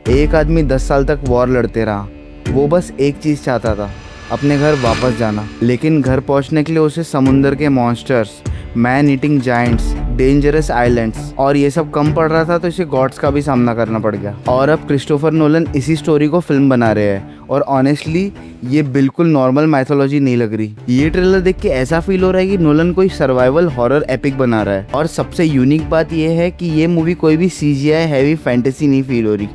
एक आदमी 10 साल तक वॉर लड़ते रहा। वो बस एक चीज़ चाहता था, अपने घर वापस जाना। लेकिन घर पहुंचने के लिए उसे समुंदर के monsters, man eating giants, dangerous islands और ये सब कम पड़ रहा था, तो इसे गॉड्स का भी सामना करना पड़ गया। और अब क्रिस्टोफर नोलन इसी स्टोरी को फिल्म बना रहे हैं और ऑनेस्टली ये बिल्कुल नॉर्मल माइथोलॉजी नहीं लग रही। ये ट्रेलर देख के ऐसा फील हो रहा है कि नोलन कोई सर्वाइवल हॉरर एपिक बना रहा है। और सबसे यूनिक बात ये है कि ये मूवी कोई भी CGI हैवी फैंटेसी नहीं फील हो रही,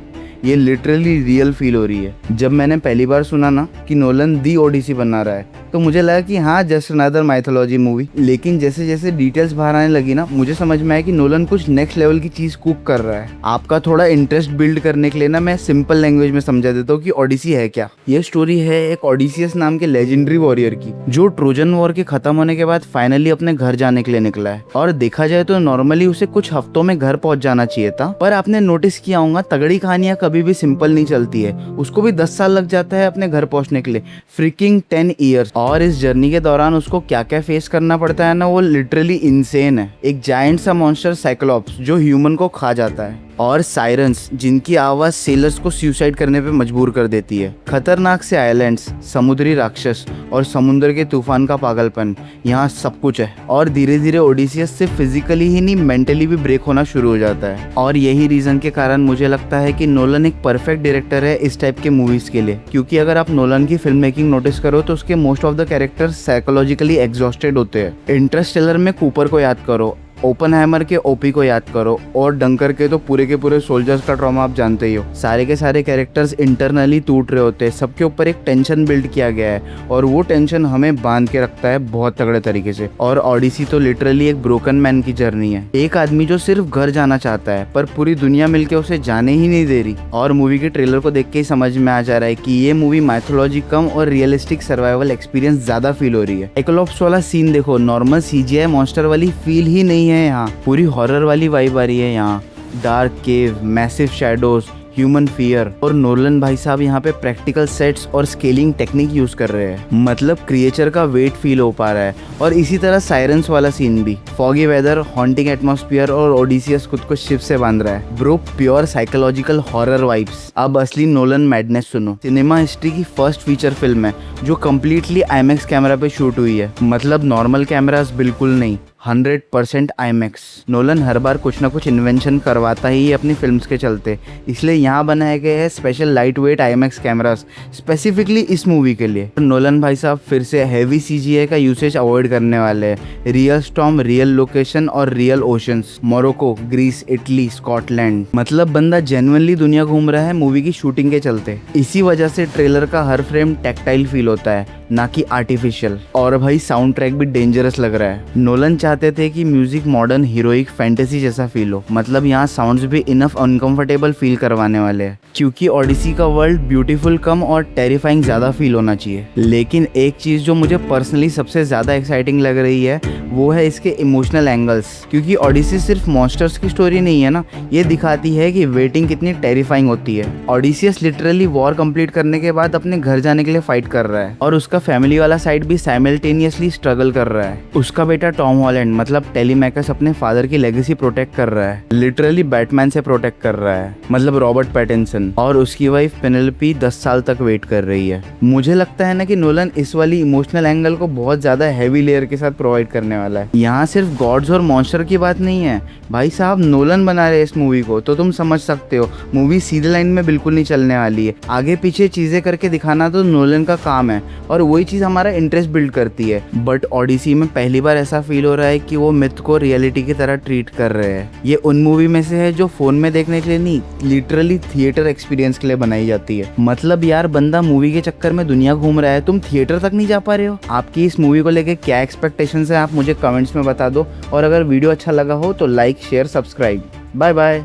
ये लिटरली रियल फील हो रही है। जब मैंने पहली बार सुना ना कि नोलन दी ओडिसी बना रहा है, तो मुझे लगा कि हाँ, जस्ट अनदर माइथोलॉजी मूवी। लेकिन जैसे जैसे डिटेल्स बाहर आने लगी ना, मुझे समझ में आया कि नोलन कुछ नेक्स्ट लेवल की चीज कुक कर रहा है। आपका थोड़ा इंटरेस्ट बिल्ड करने के लिए ना मैं सिंपल लैंग्वेज में समझा देता हूँ कि ओडिसी है क्या। ये स्टोरी है एक ओडिसियस नाम के लेजेंडरी वॉरियर की, जो ट्रोजन वॉर के खत्म होने के बाद फाइनली अपने घर जाने के लिए निकला है। और देखा जाए तो नॉर्मली उसे कुछ हफ्तों में घर पहुंच जाना चाहिए था, पर आपने नोटिस किया होगा तगड़ी कहानियां कभी भी सिंपल नहीं चलती है। उसको भी 10 साल लग जाता है अपने घर पहुंचने के लिए, फ्रीकिंग 10 ईयर्स। और इस जर्नी के दौरान उसको क्या क्या फेस करना पड़ता है ना, वो लिटरली इनसेन है। एक जायंट सा मॉन्स्टर साइक्लोप्स जो ह्यूमन को खा जाता है, और साइरन्स जिनकी आवाज सेलर्स को सुसाइड करने पे मजबूर कर देती है। खतरनाक से आइलैंड्स, समुद्री राक्षस और समुद्र के तूफान का पागलपन, यहाँ सब कुछ है। और धीरे धीरे ओडिसियस सिर्फ फिजिकली ही नहीं, मेंटली भी ब्रेक होना शुरू हो जाता है। और यही रीजन के कारण मुझे लगता है कि नोलन एक परफेक्ट डायरेक्टर है इस टाइप के मूवीज के लिए। क्योंकि अगर आप नोलन की फिल्म मेकिंग नोटिस करो तो उसके most of the characters psychologically exhausted होते हैं। इंटरस्टेलर में कूपर को याद करो, ओपनहाइमर के ओपी को याद करो, और डंकर के तो पूरे के पूरे सोल्जर्स का ट्रॉमा आप जानते ही हो। सारे के सारे कैरेक्टर्स इंटरनली टूट रहे होते हैं, सबके ऊपर एक टेंशन बिल्ड किया गया है और वो टेंशन हमें बांध के रखता है बहुत तगड़े तरीके से। और ओडिसी तो लिटरली एक ब्रोकन मैन की जर्नी है। एक आदमी जो सिर्फ घर जाना चाहता है पर पूरी दुनिया मिलके उसे जाने ही नहीं दे रही। और मूवी के ट्रेलर को देख के ही समझ में आ जा रहा है कि ये मूवी माइथोलॉजी कम और रियलिस्टिक सर्वाइवल एक्सपीरियंस ज्यादा फील हो रही है। साइक्लोप्स वाला सीन देखो, नॉर्मल CGI मॉन्स्टर वाली फील ही नहीं है, यहाँ पूरी हॉरर वाली वाइब आ रही है। यहाँ डार्क केव, मैसिव शैडोज, ह्यूमन फियर। और नोलन भाई साहब यहाँ पे प्रैक्टिकल सेट्स और स्केलिंग टेक्निक यूज कर रहे हैं, मतलब क्रिएचर का वेट फील हो पा रहा है। और इसी तरह साइरेंस वाला सीन भी, फॉगी वेदर, हॉन्टिंग एटमॉस्फेयर और ओडिसियस खुद को शिप से बांध रहा है। Bro, pure psychological horror vibes. अब असली नोलन मैडनेस सुनो। सिनेमा हिस्ट्री की फर्स्ट फीचर फिल्म है जो कम्प्लीटली IMAX कैमरा पे शूट हुई है, मतलब नॉर्मल कैमरास बिल्कुल नहीं, 100% IMAX। नोलन हर बार कुछ ना कुछ इन्वेंशन करवाता ही अपनी फिल्म्स के चलते, इसलिए यहाँ बनाए गए हैं special light weight IMAX cameras specifically इस मूवी के लिए। नोलन भाई साहब फिर से हैवी CGI का यूसेज अवॉइड करने वाले हैं। रियल स्टॉर्म, रियल लोकेशन और real oceans, Morocco, Greece, Italy, Scotland, मतलब बंदा जेन्युइनली दुनिया घूम रहा है मूवी की शूटिंग के चलते। इसी वजह से ट्रेलर का हर फ्रेम टैक्टाइल फील होता है, ना कि आर्टिफिशियल। और भाई साउंड ट्रैक भी डेंजरस लग रहा है। नोलन चाहते थे कि म्यूजिक मॉडर्न हीरोइक फैंटेसी जैसा फील हो, मतलब यहाँ साउंड्स भी इनफ अनकंफर्टेबल फील करवाने वाले हैं। क्योंकि ओडिसी का वर्ल्ड ब्यूटीफुल कम और टेरिफाइंग ज्यादा फील होना चाहिए। लेकिन एक चीज जो मुझे पर्सनली सबसे ज्यादा एक्साइटिंग लग रही है वो है इसके इमोशनल एंगल्स। क्योंकि ओडिसी सिर्फ मॉन्स्टर्स की स्टोरी नहीं है ना, ये दिखाती है कि वेटिंग कितनी टेरिफाइंग होती है। ओडिसियस लिटरली वॉर कंप्लीट करने के बाद अपने घर जाने के लिए फाइट कर रहा है, और उसका फैमिली वाला साइड भी साइमल्टेनियसली स्ट्रगल कर रहा है। उसका बेटा टॉम हॉलैंड मतलब टेलीमैकस अपने फादर की लेगेसी प्रोटेक्ट कर रहा है, लिटरली बैटमैन से प्रोटेक्ट कर रहा है, मतलब रॉबर्ट पैटिंसन। और उसकी वाइफ पेनेलोपी 10 साल तक वेट कर रही है। मुझे लगता है ना कि नोलन इस वाली इमोशनल एंगल को बहुत ज्यादा हैवी लेयर के साथ प्रोवाइड करने वाला है। यहाँ सिर्फ गॉड्स और मॉन्स्टर की बात नहीं है भाई साहब, नोलन बना रहे इस मूवी को, तो तुम समझ सकते हो मूवी सीधे लाइन में बिल्कुल नहीं चलने वाली है। आगे पीछे चीजें करके दिखाना तो नोलन का काम है, और वही चीज हमारा इंटरेस्ट बिल्ड करती है। बट ओडिसी में पहली बार ऐसा फील हो रहा है कि वो मिथ को रियलिटी की तरह ट्रीट कर रहे हैं। ये उन मूवी में से है जो फोन में देखने के लिए नहीं, लिटरली थिएटर एक्सपीरियंस के लिए बनाई जाती है। मतलब यार, बंदा मूवी के चक्कर में दुनिया घूम रहा है, तुम थिएटर तक नहीं जा पा रहे हो। आपकी इस मूवी को लेके क्या एक्सपेक्टेशंस है आप मुझे कमेंट्स में बता दो, और अगर वीडियो अच्छा लगा हो तो like, share, subscribe. Bye bye.